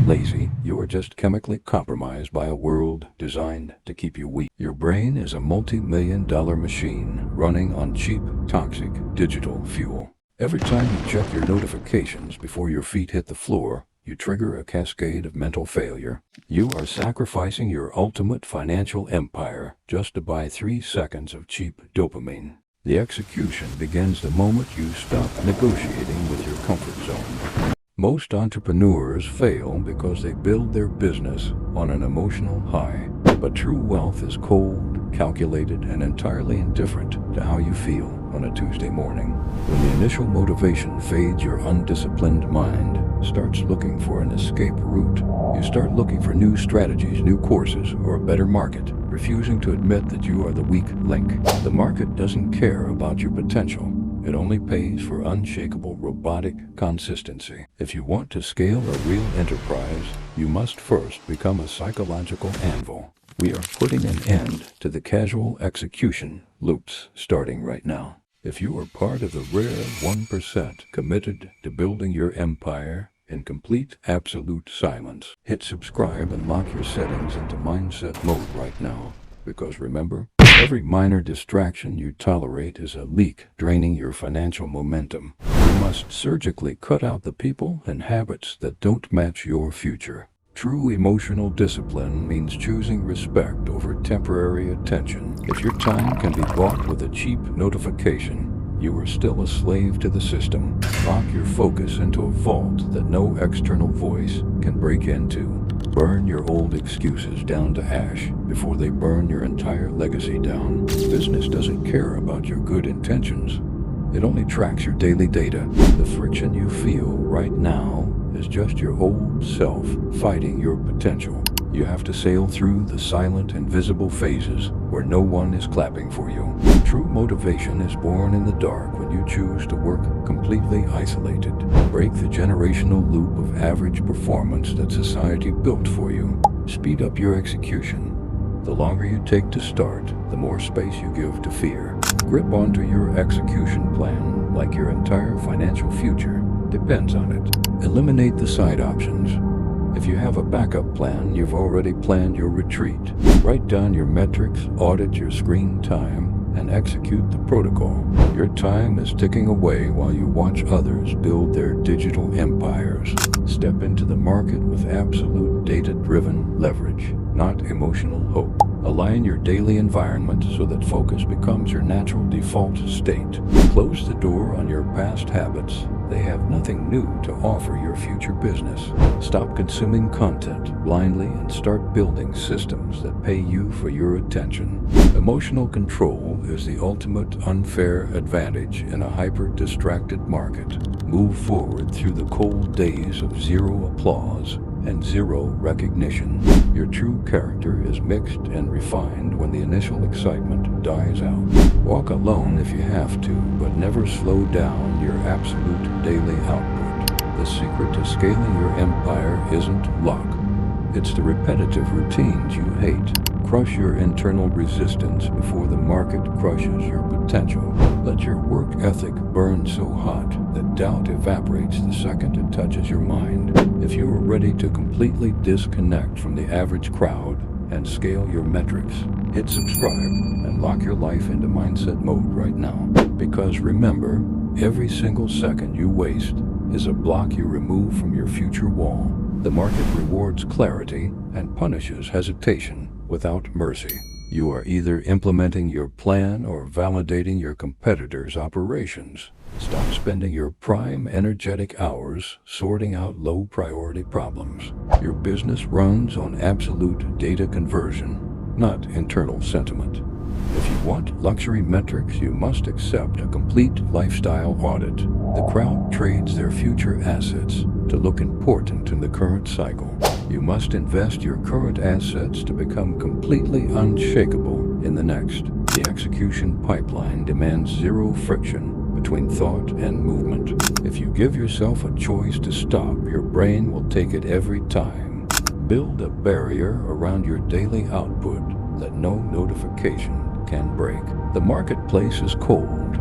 lazy, you are just chemically compromised by a world designed to keep you weak. Your brain is a multi-million-dollar machine running on cheap, toxic digital fuel. Every time you check your notifications before your feet hit the floor, you trigger a cascade of mental failure. You are sacrificing your ultimate financial empire just to buy 3 seconds of cheap dopamine. The execution begins the moment you stop negotiating with your comfort zone. Most entrepreneurs fail because they build their business on an emotional high. But true wealth is cold, calculated, and entirely indifferent to how you feel on a Tuesday morning. When the initial motivation fades, your undisciplined mind starts looking for an escape route. You start looking for new strategies, new courses, or a better market, refusing to admit that you are the weak link. The market doesn't care about your potential. It only pays for unshakable robotic consistency. If you want to scale a real enterprise, you must first become a psychological anvil. We are putting an end to the casual execution loops starting right now. If you are part of the rare 1% committed to building your empire in complete absolute silence, hit subscribe and lock your settings into mindset mode right now. Because remember, every minor distraction you tolerate is a leak draining your financial momentum. You must surgically cut out the people and habits that don't match your future. True emotional discipline means choosing respect over temporary attention. If your time can be bought with a cheap notification, you are still a slave to the system. Lock your focus into a vault that no external voice can break into. Burn your old excuses down to ash before they burn your entire legacy down. Business doesn't care about your good intentions. It only tracks your daily data. The friction you feel right now is just your old self fighting your potential. You have to sail through the silent, invisible phases where no one is clapping for you. True motivation is born in the dark when you choose to work completely isolated. Break the generational loop of average performance that society built for you. Speed up your execution. The longer you take to start, the more space you give to fear. Grip onto your execution plan like your entire financial future depends on it. Eliminate the side options. If you have a backup plan, you've already planned your retreat. Write down your metrics, audit your screen time, and execute the protocol. Your time is ticking away while you watch others build their digital empires. Step into the market with absolute data-driven leverage, not emotional hope. Align your daily environment so that focus becomes your natural default state. Close the door on your past habits. They have nothing new to offer your future business. Stop consuming content blindly and start building systems that pay you for your attention. Emotional control is the ultimate unfair advantage in a hyper-distracted market. Move forward through the cold days of zero applause and zero recognition. Your true character is mixed and refined when the initial excitement dies out. Walk alone if you have to, but never slow down your absolute daily output. The secret to scaling your empire isn't luck. It's the repetitive routines you hate. Crush your internal resistance before the market crushes your potential. Let your work ethic burn so hot that doubt evaporates the second it touches your mind. If you are ready to completely disconnect from the average crowd and scale your metrics, hit subscribe and lock your life into mindset mode right now. Because remember, every single second you waste is a block you remove from your future wall. The market rewards clarity and punishes hesitation without mercy. You are either implementing your plan or validating your competitors' operations. Stop spending your prime energetic hours sorting out low-priority problems. Your business runs on absolute data conversion, not internal sentiment. If you want luxury metrics, you must accept a complete lifestyle audit. The crowd trades their future assets to look important in the current cycle. You must invest your current assets to become completely unshakable in the next. The execution pipeline demands zero friction between thought and movement. If you give yourself a choice to stop, your brain will take it every time. Build a barrier around your daily output that no notification can break. The marketplace is cold.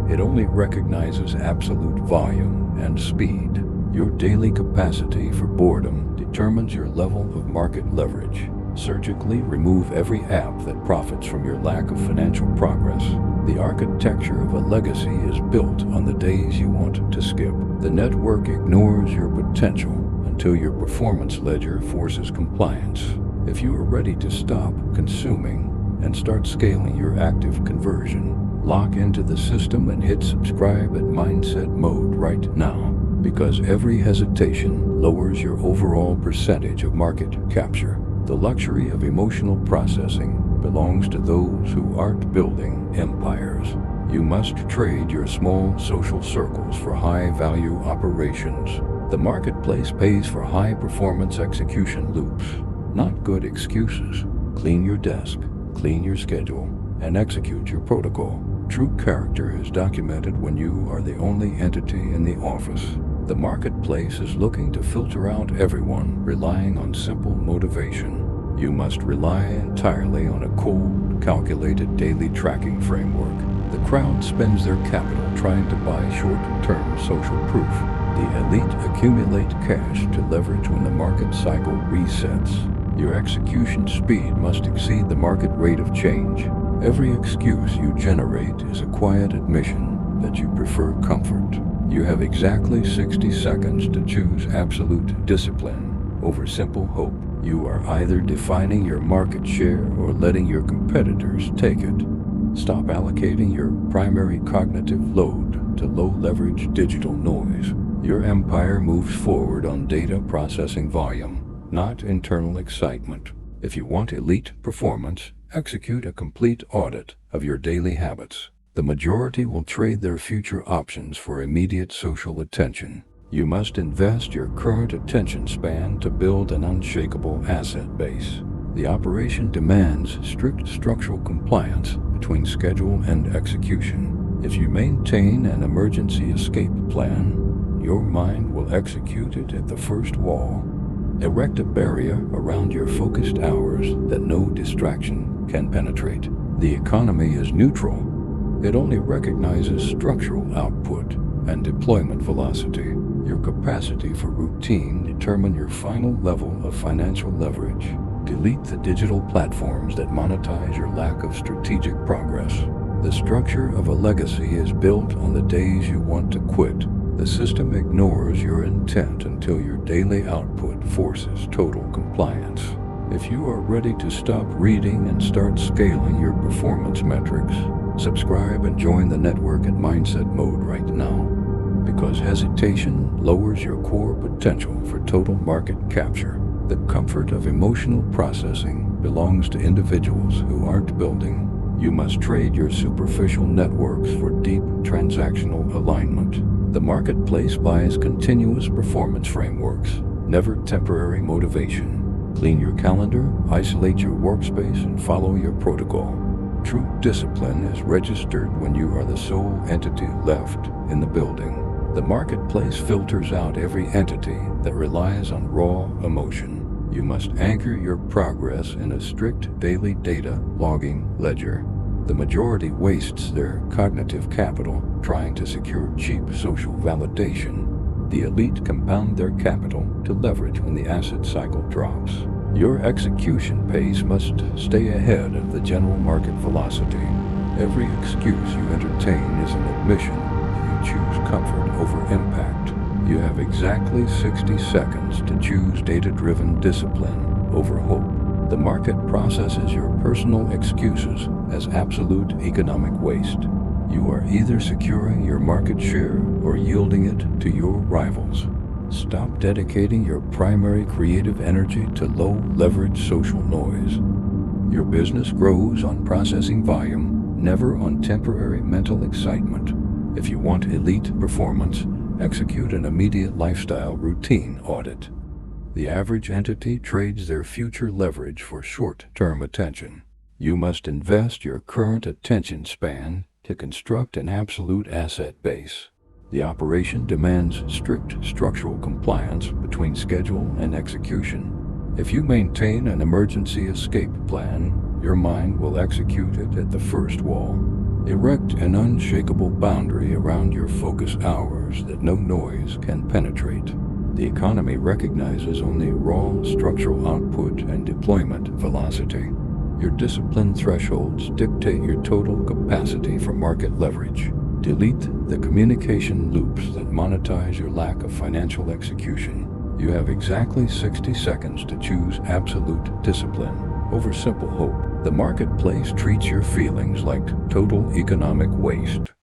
It only recognizes absolute volume and speed. Your daily capacity for boredom determines determines your level of market leverage. Surgically remove every app that profits from your lack of financial progress. The architecture of a legacy is built on the days you want to skip. The network ignores your potential until your performance ledger forces compliance. If you are ready to stop consuming and start scaling your active conversion, lock into the system and hit subscribe at mindset mode right now, because every hesitation lowers your overall percentage of market capture. The luxury of emotional processing belongs to those who aren't building empires. You must trade your small social circles for high-value operations. The marketplace pays for high-performance execution loops, not good excuses. Clean your desk, clean your schedule, and execute your protocol. True character is documented when you are the only entity in the office. The marketplace is looking to filter out everyone relying on simple motivation. You must rely entirely on a cold, calculated daily tracking framework. The crowd spends their capital trying to buy short-term social proof. The elite accumulate cash to leverage when the market cycle resets. Your execution speed must exceed the market rate of change. Every excuse you generate is a quiet admission that you prefer comfort. You have exactly 60 seconds to choose absolute discipline over simple hope. You are either defining your market share or letting your competitors take it. Stop allocating your primary cognitive load to low-leverage digital noise. Your empire moves forward on data processing volume, not internal excitement. If you want elite performance, execute a complete audit of your daily habits. The majority will trade their future options for immediate social attention. You must invest your current attention span to build an unshakable asset base. The operation demands strict structural compliance between schedule and execution. If you maintain an emergency escape plan, your mind will execute it at the first wall. Erect a barrier around your focused hours that no distraction can penetrate. The economy is neutral. It only recognizes structural output and deployment velocity. Your capacity for routine determine your final level of financial leverage. Delete the digital platforms that monetize your lack of strategic progress. The structure of a legacy is built on the days you want to quit. The system ignores your intent until your daily output forces total compliance. If you are ready to stop reading and start scaling your performance metrics, subscribe and join the network at mindset mode right now, because hesitation lowers your core potential for total market capture. The comfort of emotional processing belongs to individuals who aren't building. You must trade your superficial networks for deep transactional alignment. The marketplace buys continuous performance frameworks, never temporary motivation. Clean your calendar, isolate your workspace, and follow your protocol. True discipline is registered when you are the sole entity left in the building. The marketplace filters out every entity that relies on raw emotion. You must anchor your progress in a strict daily data logging ledger. The majority wastes their cognitive capital trying to secure cheap social validation. The elite compound their capital to leverage when the asset cycle drops. Your execution pace must stay ahead of the general market velocity. Every excuse you entertain is an admission that you choose comfort over impact. You have exactly 60 seconds to choose data-driven discipline over hope. The market processes your personal excuses as absolute economic waste. You are either securing your market share or yielding it to your rivals. Stop dedicating your primary creative energy to low-leverage social noise. Your business grows on processing volume, never on temporary mental excitement. If you want elite performance, execute an immediate lifestyle routine audit. The average entity trades their future leverage for short-term attention. You must invest your current attention span to construct an absolute asset base. The operation demands strict structural compliance between schedule and execution. If you maintain an emergency escape plan, your mind will execute it at the first wall. Erect an unshakable boundary around your focus hours that no noise can penetrate. The economy recognizes only raw structural output and deployment velocity. Your discipline thresholds dictate your total capacity for market leverage. Delete the communication loops that monetize your lack of financial execution. You have exactly 60 seconds to choose absolute discipline over simple hope. The marketplace treats your feelings like total economic waste.